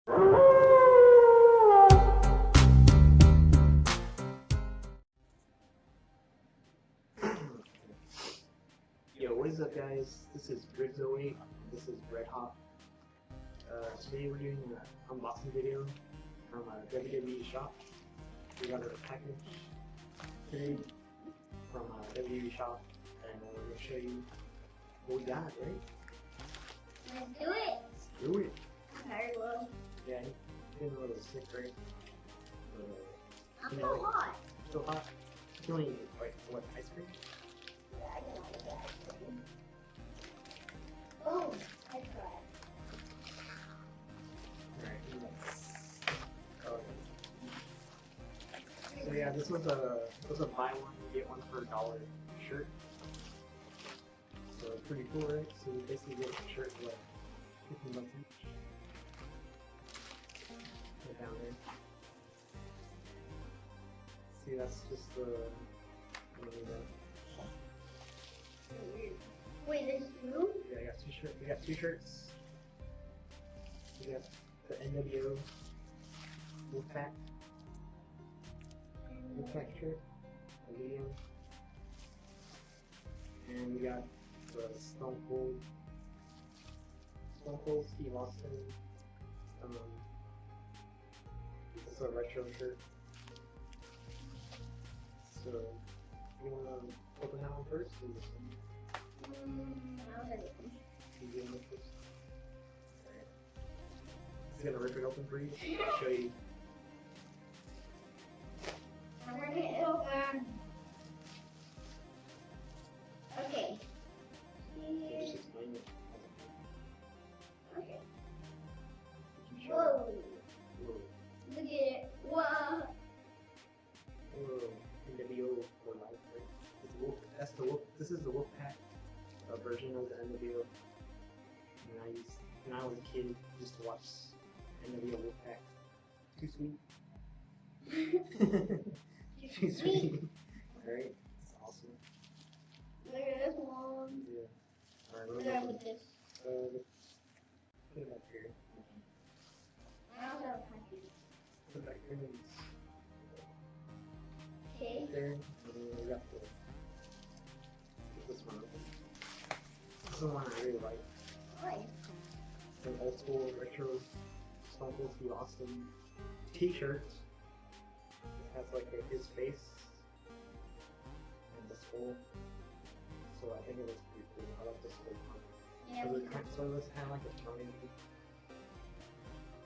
Yo, what is up guys? This is Ribz08, this is Red Hot. Today we're doing an unboxing video from a WWE shop. We got a package today from a WWE shop, and we're going to show you what we got, right? Let's do it! Let's do it! I'm tired, Will. Yeah, I'm feeling a little sick, right? I'm so hot. Still hot? You only eat, like, what, ice cream? Yeah, I can like that. Oh, I tried. Alright, so yeah, this was a buy one get one for $1 shirt. So it's pretty cool, right? So we basically get a shirt for like 15 bucks each. Put it down there. See, that's just the Wait, there's two? Yeah, I got two shirts. We got two shirts. We got the NWO Wolfpack shirt, a medium, and we got the Stone Cold Steve Austin. It's a retro shirt. So, you wanna open that one first? I'll have it. He's gonna rip it open for you. I'll show you. I'm ripping it open. Okay. Just explain it. Okay. You can show Whoa. it. Whoa. Look at it. Whoa. Whoa. NWO for life, right? That's the Wolf. This is the Wolfpack version of the NWO. When I was a kid, used to watch NWO Wolfpack. Too sweet. Too sweet. Alright, that's awesome. Look at this one. Yeah. Alright, Look at with this. Put it up here. I also have a package. Put it back here. Okay. There. And then we got this one. This is the one I really like. Why? It's an old school retro Stone Cold Steve Austin t-shirt. It has like his face and the skull. So I think it looks pretty cool. I like the skull part. Yeah. So it looks kind of like a throwing.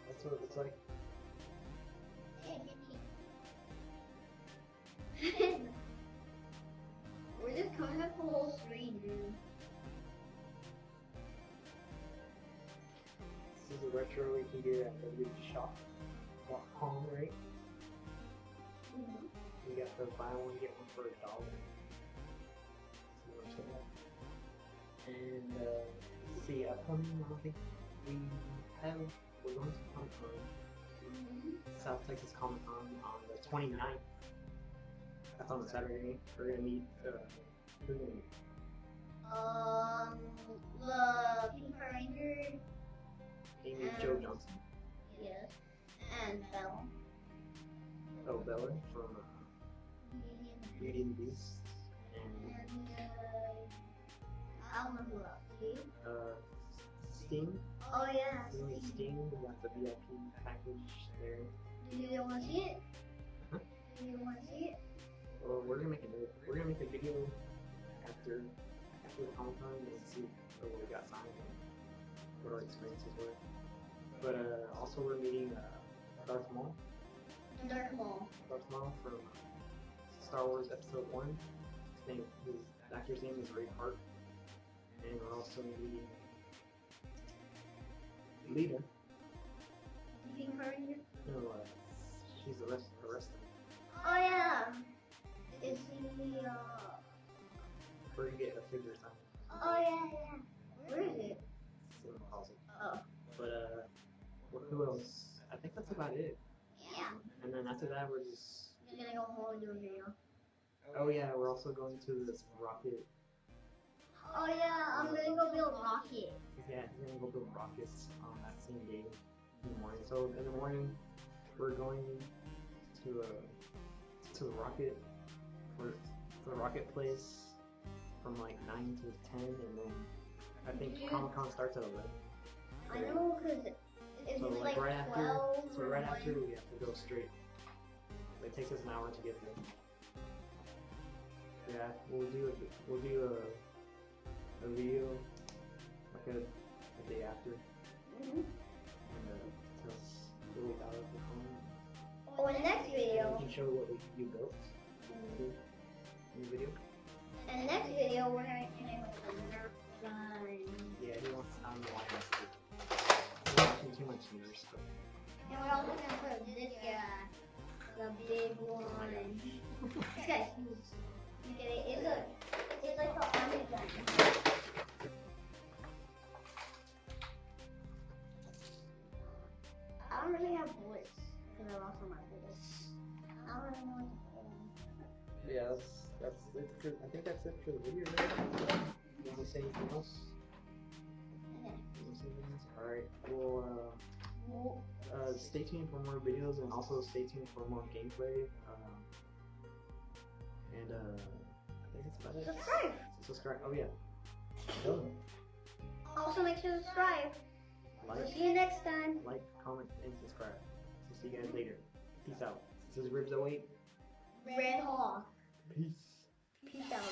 That's what it looks like. We're just coming up the whole screen, dude. This is a retro you can get at www.shop.com, right? You got the buy one get one for $1. So and see, upcoming, I don't think we're going to Comic-Con, South Texas Comic-Con on the 29th. That's on a Saturday. We're gonna meet, who are we gonna meet? The Pink Ranger. Amy Joe Johnson. Yes. And Bella. Oh, Bella from Beauty and the Beast. And I don't know who else. Sting. Oh yeah. Sting. We got the VIP package there. Do you want to see it? Huh? Do you want to see it? Well, we're gonna make a video after the Comic-Con and see what we got signed and what our experiences were. But also we're meeting Darth Maul. Darth Maul. Darth Maul from Star Wars Episode 1. His actor's name is Ray Park. And we're also meeting Lita. Pink Ranger? No, she's arrested. Oh yeah. Is he We're gonna get a figure signed. Oh yeah. Where is it? It's in the closet. Oh. But who else? I think that's about it. Yeah. And then after that, we're just. You're gonna go home and do a video. Oh yeah, we're also going to this rocket. Oh yeah, I'm gonna go build a rocket. Yeah, he's gonna go build rockets on that same day. in the morning. So in the morning, we're going to the rocket for the rocket place from like 9 to 10, and then I think Comic-Con starts at 11. I know, because it's So like right 12 after, so or right 1. after we have to go straight. It takes us an hour to get there. Yeah, we'll do a video like a day after, Mm-hmm. and tell us what we thought of the comment. Oh, in the next And video. we can show what you built in the video. In the next video, we're going to name it the Nerf gun. Yeah, he wants to sound the White House. We're watching too much Nerf stuff. And we're also going to put this guy, the big one. This guy's huge. You get it? It's like the army gun. I don't really have bullets because I lost all my bullets. I don't really want to put them. Yeah, that's it for, I think that's it for the video. Right? You want to say anything else? Okay. You want to say anything else? All right. Well, stay tuned for more videos, and also stay tuned for more gameplay. I think that's about it. Subscribe. Subscribe. Oh yeah. Done. Also, make sure to subscribe. Like, We'll see you next time. like, comment, and subscribe. So see you guys later. Peace out. This is Ribz08. Red Hawk. Peace. Peace out.